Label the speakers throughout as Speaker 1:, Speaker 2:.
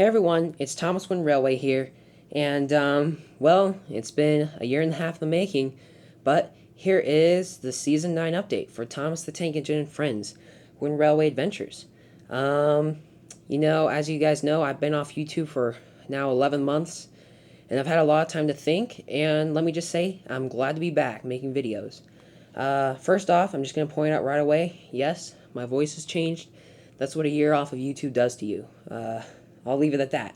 Speaker 1: Hey everyone, it's ThomasWoodenRailway here, and well, it's been a year and a half in the making, but here is the Season 9 update for Thomas the Tank Engine and Friends, Wooden Railway Adventures. As you guys know, I've been off YouTube for now 11 months, and I've had a lot of time to think, and let me just say, I'm glad to be back making videos. First off, I'm just going to point out right away, yes, my voice has changed. That's what a year off of YouTube does to you. I'll leave it at that.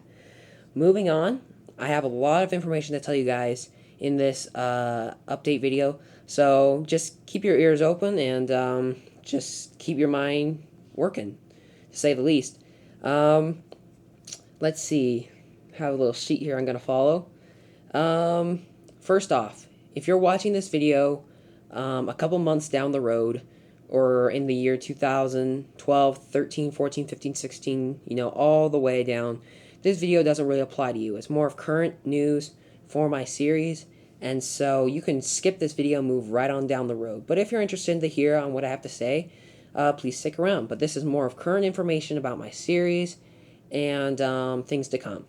Speaker 1: Moving on, I have a lot of information to tell you guys in this update video, so just keep your ears open and just keep your mind working, to say the least. Let's see. I have a little sheet here I'm going to follow. First off, if you're watching this video a couple months down the road, or in the year 2012, 13, 14, 15, 16, all the way down, this video doesn't really apply to you. It's more of current news for my series, and so you can skip this video and move right on down the road. But if you're interested to hear on what I have to say, please stick around. But this is more of current information about my series and things to come.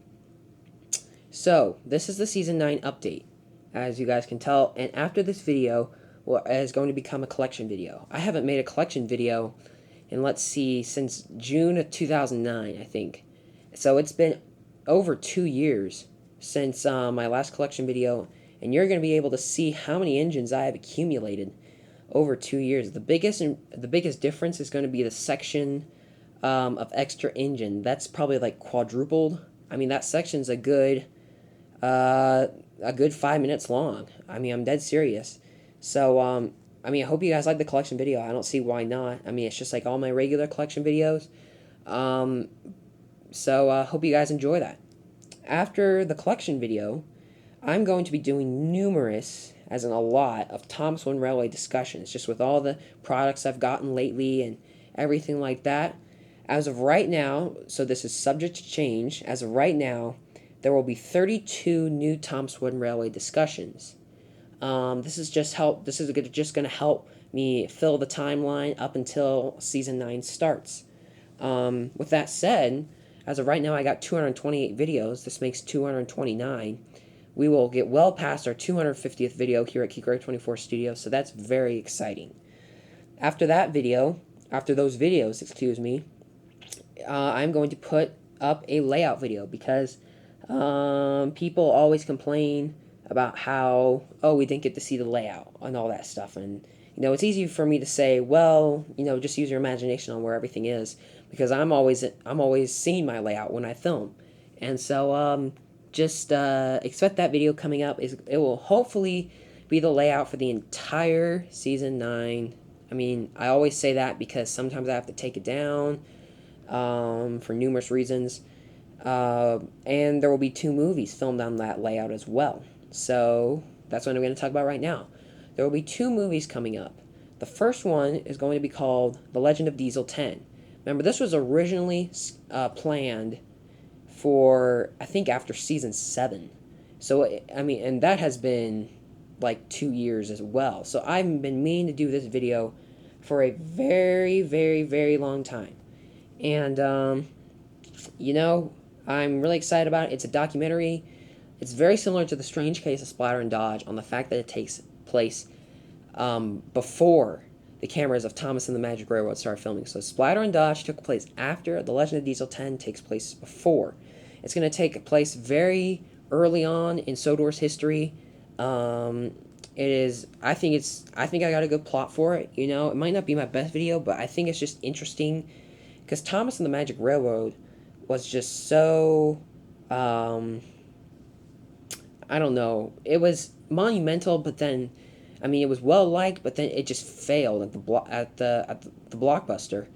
Speaker 1: So, this is the Season 9 update, as you guys can tell, and after this video is going to become a collection video. I haven't made a collection video in, let's see, since June of 2009, I think. So it's been over 2 years since my last collection video, and you're going to be able to see how many engines I have accumulated over 2 years. The biggest difference is going to be the section of extra engine. That's probably like quadrupled. I mean, that section's a good 5 minutes long. I mean, I'm dead serious. So, I hope you guys like the collection video. I don't see why not. I mean, it's just like all my regular collection videos. Hope you guys enjoy that. After the collection video, I'm going to be doing numerous, as in a lot, of ThomasWoodenRailway discussions, just with all the products I've gotten lately and everything like that. As of right now, so this is subject to change, as of right now, there will be 32 new ThomasWoodenRailway discussions. This is just going to help me fill the timeline up until Season 9 starts. With that said, as of right now, I got 228 videos. This makes 229. We will get well past our 250th video here at Kikori24 Studios, so that's very exciting. After those videos, I'm going to put up a layout video because people always complain about how, we didn't get to see the layout and all that stuff. And, it's easy for me to say, well, just use your imagination on where everything is, because I'm always seeing my layout when I film. And so, just expect that video coming up. It will hopefully be the layout for the entire Season 9. I mean, I always say that because sometimes I have to take it down for numerous reasons. And there will be 2 movies filmed on that layout as well. So that's what I'm going to talk about right now. There will be 2 movies coming up. The first one is going to be called The Legend of Diesel 10. Remember, this was originally planned for, I think, after Season 7. So, and that has been like 2 years as well. So I've been meaning to do this video for a very, very, very long time. And, I'm really excited about it. It's a documentary. It's very similar to The Strange Case of Splatter and Dodge on the fact that it takes place before the cameras of Thomas and the Magic Railroad started filming. So Splatter and Dodge took place after. The Legend of Diesel 10 takes place before. It's going to take place very early on in Sodor's history. I think I got a good plot for it. It might not be my best video, but I think it's just interesting because Thomas and the Magic Railroad was just so, I don't know, it was monumental, but then, it was well liked, but then it just failed at the Blockbuster.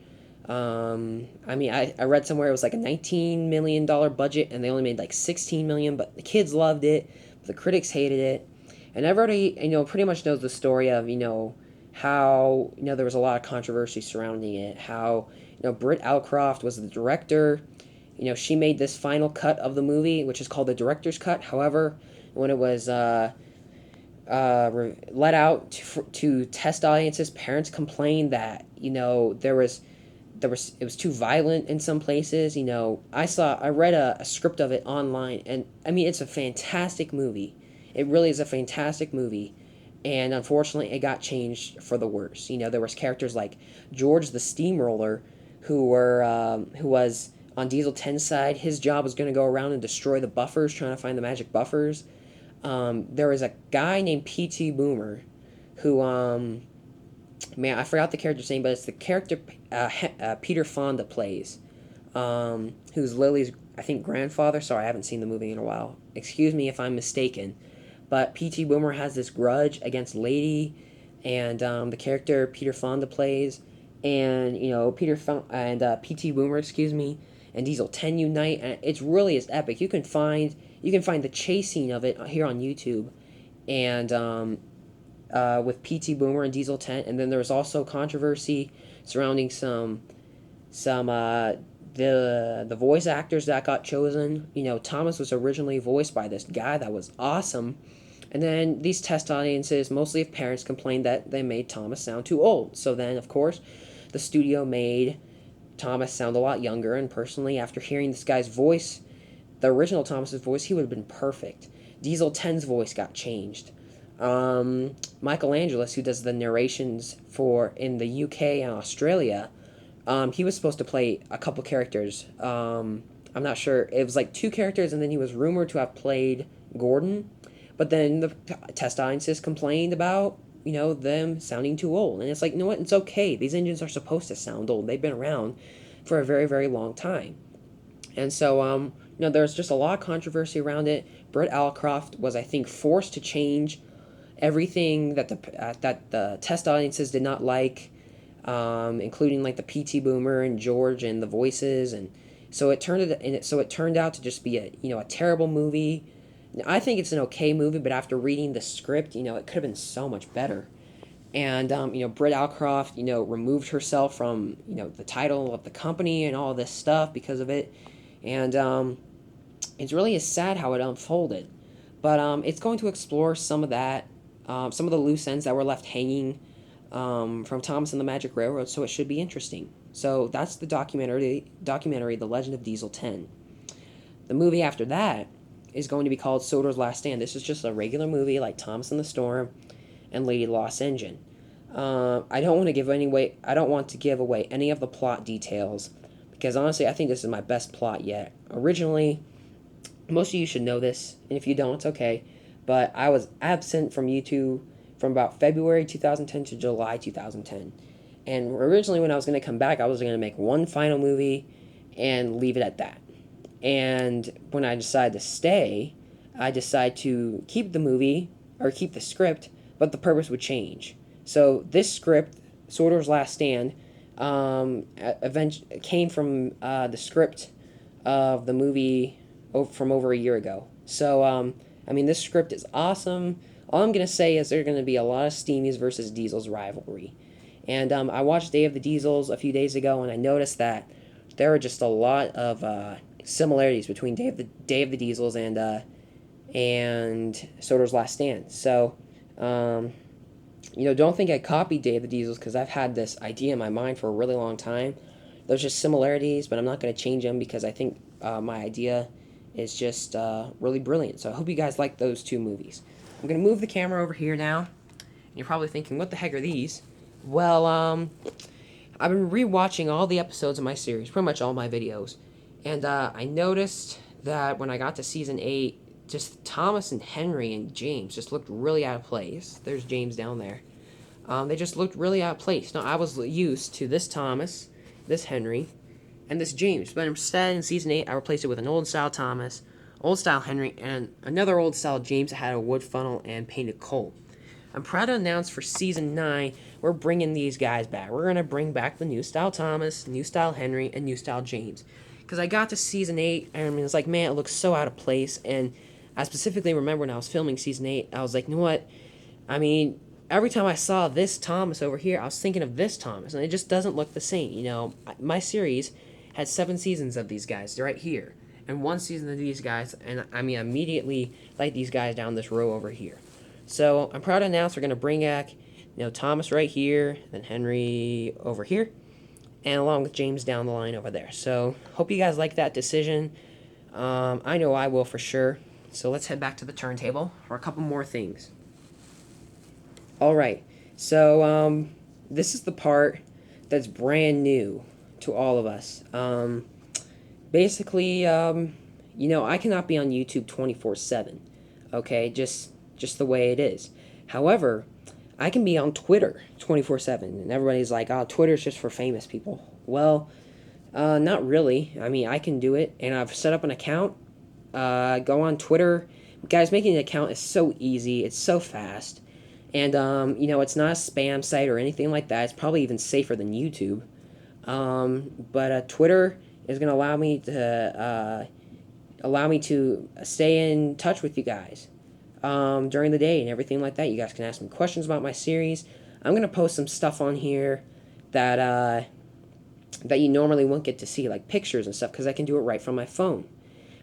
Speaker 1: I read somewhere it was like a $19 million budget, and they only made like $16 million, but the kids loved it, but the critics hated it, and everybody, pretty much knows the story of, how, there was a lot of controversy surrounding it, how, Britt Allcroft was the director. She made this final cut of the movie, which is called the director's cut. However, when it was let out to test audiences, parents complained that, there was it was too violent in some places. I read a script of it online, and I mean, it's a fantastic movie. It really is a fantastic movie, and unfortunately, it got changed for the worse. There was characters like George the Steamroller, who was on Diesel 10's side. His job was going to go around and destroy the buffers, trying to find the magic buffers. There was a guy named P.T. Boomer, who man, I forgot the character's name, but it's the character Peter Fonda plays, who's Lily's, I think, grandfather. Sorry, I haven't seen the movie in a while. Excuse me if I'm mistaken. But P.T. Boomer has this grudge against Lady, and the character Peter Fonda plays, and P.T. Boomer, excuse me, and Diesel 10 unite, and it's really is epic. You can find the chase scene of it here on YouTube, and with P.T. Boomer and Diesel 10, and then there was also controversy surrounding the voice actors that got chosen. Thomas was originally voiced by this guy that was awesome, and then these test audiences, mostly of parents, complained that they made Thomas sound too old. So then, of course, the studio made Thomas sound a lot younger, and personally, after hearing this guy's voice, the original Thomas's voice, he would have been perfect. Diesel 10's voice got changed. Michael Angelis, who does the narrations in the UK and Australia, he was supposed to play a couple characters. I'm not sure. It was like 2 characters, and then he was rumored to have played Gordon. But then the test audiences complained about, them sounding too old. And it's like, you know what? It's okay. These engines are supposed to sound old. They've been around for a very, very long time. And so, there's just a lot of controversy around it. Brett Alcroft was, I think, forced to change everything that the test audiences did not like, including like the P.T. Boomer and George and the voices, and so it turned out to just be a terrible movie. I think it's an okay movie, but after reading the script, it could have been so much better. And Britt Alcroft, removed herself from the title of the company and all this stuff because of it, and it's really sad how it unfolded. But it's going to explore some of that, some of the loose ends that were left hanging from Thomas and the Magic Railroad. So it should be interesting. So that's the documentary, The Legend of Diesel 10. The movie after that is going to be called Soder's Last Stand. This is just a regular movie like Thomas and the Storm and Lady Lost Engine. I don't want to give away any of the plot details, because honestly, I think this is my best plot yet. Originally, most of you should know this, and if you don't, it's okay, but I was absent from YouTube from about February 2010 to July 2010. And originally, when I was going to come back, I was going to make one final movie and leave it at that. And when I decided to stay, I decided to keep the movie, or keep the script, but the purpose would change. So this script, Soder's Last Stand, eventually came from the script of the movie from over a year ago. So, this script is awesome. All I'm going to say is there's going to be a lot of Steamies versus Diesels rivalry. And I watched Day of the Diesels a few days ago, and I noticed that there are just a lot of similarities between Day of the Diesels and Soder's Last Stand. So, don't think I copied Day of the Diesels, because I've had this idea in my mind for a really long time. There's just similarities, but I'm not going to change them because I think my idea is just really brilliant. So I hope you guys like those 2 movies. I'm going to move the camera over here now. You're probably thinking, what the heck are these? Well, I've been rewatching all the episodes of my series, pretty much all my videos. And I noticed that when I got to Season 8, just Thomas and Henry and James just looked really out of place. There's James down there. They just looked really out of place. Now, I was used to this Thomas, this Henry, and this James. But instead, in Season 8, I replaced it with an old-style Thomas, old-style Henry, and another old-style James that had a wood funnel and painted coal. I'm proud to announce for Season 9, we're bringing these guys back. We're going to bring back the new-style Thomas, new-style Henry, and new-style James. Because I got to Season 8, and it's like, man, it looks so out of place. And I specifically remember when I was filming Season 8, I was like, you know what? Every time I saw this Thomas over here, I was thinking of this Thomas, and it just doesn't look the same. My series had 7 seasons of these guys. They're right here. And 1 season of these guys, and immediately like these guys down this row over here. So I'm proud to announce we're going to bring back, Thomas right here, then Henry over here, and along with James down the line over there. So hope you guys like that decision. I know I will for sure. So let's head back to the turntable for a couple more things. All right. So this is the part that's brand new to all of us. Basically, I cannot be on YouTube 24/7. Okay, just the way it is. However, I can be on Twitter 24/7, and everybody's like, "Oh, Twitter's just for famous people." Well, not really. I mean, I can do it, and I've set up an account. Go on Twitter, guys. Making an account is so easy. It's so fast, and it's not a spam site or anything like that. It's probably even safer than YouTube. But Twitter is going to allow me to stay in touch with you guys during the day and everything like that. You guys can ask me questions about my series. I'm going to post some stuff on here that that you normally won't get to see, like pictures and stuff, because I can do it right from my phone.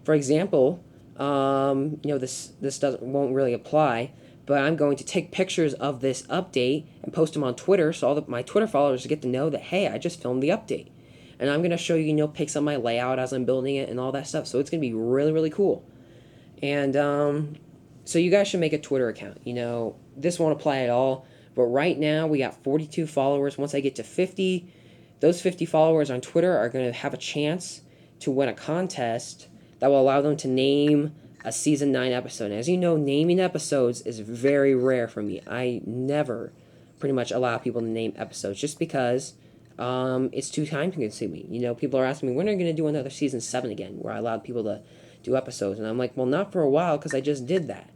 Speaker 1: For example, this won't really apply, but I'm going to take pictures of this update and post them on Twitter, so all my Twitter followers get to know that, hey, I just filmed the update. And I'm going to show you, pics of my layout as I'm building it and all that stuff. So it's going to be really, really cool. And so you guys should make a Twitter account. This won't apply at all. But right now we got 42 followers. Once I get to 50, those 50 followers on Twitter are going to have a chance to win a contest that will allow them to name a Season 9 episode. As you know, naming episodes is very rare for me. I never pretty much allow people to name episodes just because it's too time consuming. People are asking me, when are you going to do another Season 7 again, where I allowed people to do episodes? And I'm like, well, not for a while, because I just did that.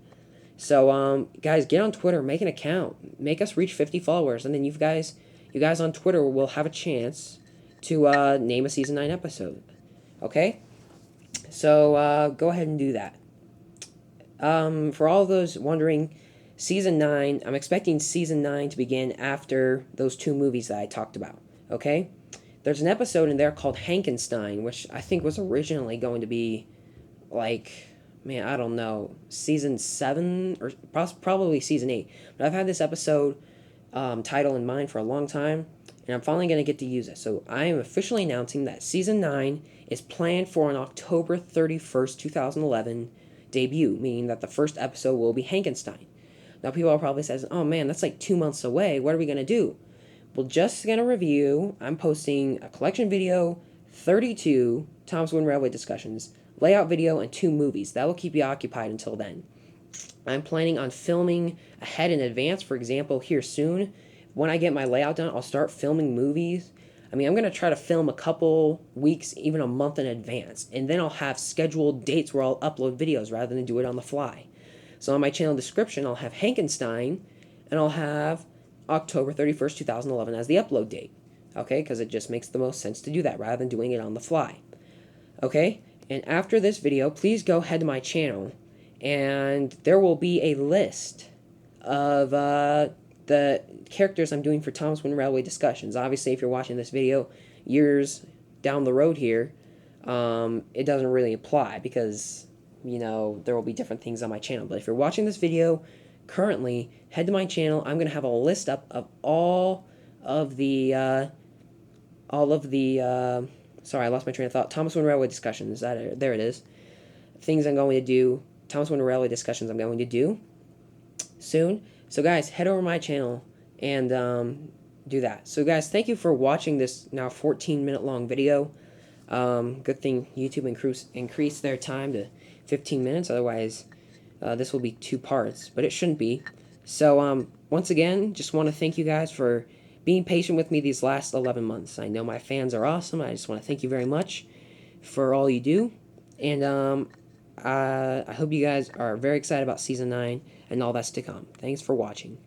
Speaker 1: So, guys, get on Twitter, make an account, make us reach 50 followers, and then you guys on Twitter will have a chance to name a Season 9 episode. Okay? So, go ahead and do that. For all those wondering, Season 9, I'm expecting Season 9 to begin after those 2 movies that I talked about. Okay? There's an episode in there called Hankenstein, which I think was originally going to be, I don't know, Season 7, or probably Season 8. But I've had this episode title in mind for a long time, and I'm finally going to get to use it. So I am officially announcing that Season 9 is planned for an October 31st, 2011 debut, meaning that the first episode will be Hankenstein. Now, people are probably saying, oh man, that's like 2 months away. What are we going to do? Well, just going to review. I'm posting a collection video, 32 Thomas Wooden Railway discussions, layout video, and 2 movies. That will keep you occupied until then. I'm planning on filming ahead in advance. For example, here soon, when I get my layout done, I'll start filming movies. I'm going to try to film a couple weeks, even a month in advance. And then I'll have scheduled dates where I'll upload videos rather than do it on the fly. So on my channel description, I'll have Hankenstein, and I'll have October 31st, 2011 as the upload date. Okay, because it just makes the most sense to do that rather than doing it on the fly. Okay, and after this video, please go head to my channel, and there will be a list of the characters I'm doing for Thomas Wooden Railway discussions. Obviously, if you're watching this video years down the road here, it doesn't really apply because, there will be different things on my channel. But if you're watching this video currently, head to my channel. I'm going to have a list up of all of the sorry, I lost my train of thought. Thomas Wooden Railway discussions. There it is. Things I'm going to do. Thomas Wooden Railway discussions I'm going to do soon. So guys, head over to my channel and do that. So guys, thank you for watching this now 14-minute long video. Good thing YouTube increased their time to 15 minutes. Otherwise, this will be 2 parts, but it shouldn't be. So once again, just want to thank you guys for being patient with me these last 11 months. I know my fans are awesome. I just want to thank you very much for all you do. And I hope you guys are very excited about Season 9 and all that's to come. Thanks for watching.